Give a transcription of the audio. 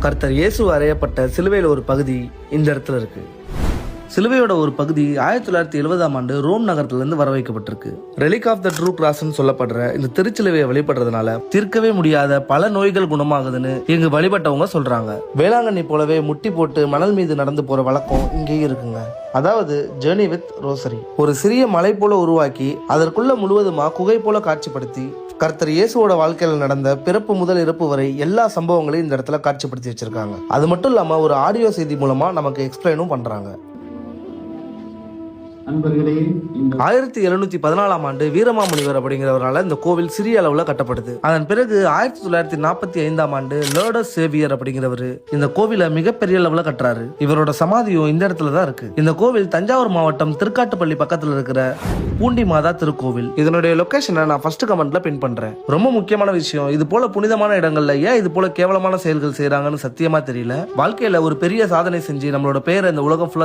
கர்த்தர் இயேசு அறையப்பட்ட சிலுவையில் ஒரு பகுதி இந்த இடத்துல இருக்கு. சிலுவையோட ஒரு பகுதி 1970ஆம் ஆண்டு ரோம் நகரத்திலிருந்து வர வைக்கப்பட்டிருக்கு. ரெலிக் ஆஃப் த ட்ரூ கிராஸ்ன்னு சொல்லப்படுற இந்த திருச்சிலுவையை வழிபடுறதுனால தீர்க்கவே முடியாத பல நோய்கள் குணமாகுதுன்னு இங்கு வழிபட்டவங்க சொல்றாங்க. வேளாங்கண்ணி போலவே முட்டி போட்டு மணல் மீது நடந்து போற வழக்கம் இங்கேயும் இருக்குங்க. அதாவது ஜேர்னி வித் ரோசரி. ஒரு சிறிய மலை போல உருவாக்கி அதற்குள்ள முழுவதுமா குகை போல காட்சிப்படுத்தி கர்த்தர் இயேசுவோட வாழ்க்கையில நடந்த பிறப்பு முதல் இறப்பு வரை எல்லா சம்பவங்களையும் இந்த இடத்துல காட்சிப்படுத்தி வச்சிருக்காங்க. அது மட்டும் இல்லாம ஒரு ஆடியோ செய்தி மூலமா நமக்கு எக்ஸ்பிளைனும் பண்றாங்க. 1714ஆம் ஆண்டு வீரமாமுனிவர் அப்படிங்கிறவரால் இந்த கோவில் சிறிய அளவுல கட்டப்படுது. அதன் பிறகு 1945ஆம் ஆண்டு லேர்டஸ் சேவியர் அப்படிங்கிறவர் இந்த கோவிலை மிகப்பெரிய அளவுல கட்டுறாரு. இவரோட சமாதியும் இந்த இடத்துல தான் இருக்கு. இந்த கோவில் தஞ்சாவூர் மாவட்டம் திருக்காட்டுப்பள்ளி பக்கத்துல இருக்கிற பூண்டி மாதா திருக்கோவில். இதனுடைய லொகேஷனை நான் ஃபர்ஸ்ட் கமெண்ட்ல பின் பண்றேன். ரொம்ப முக்கியமான விஷயம், இது போல புனிதமான இடங்கள்ல ஏன் இது போல கேவலமான செயல்கள் செய்யறாங்கன்னு சத்தியமா தெரியல. வாழ்க்கையில ஒரு பெரிய சாதனை செஞ்சு நம்மளோட பேரை இந்த உலகம் ஃபுல்லா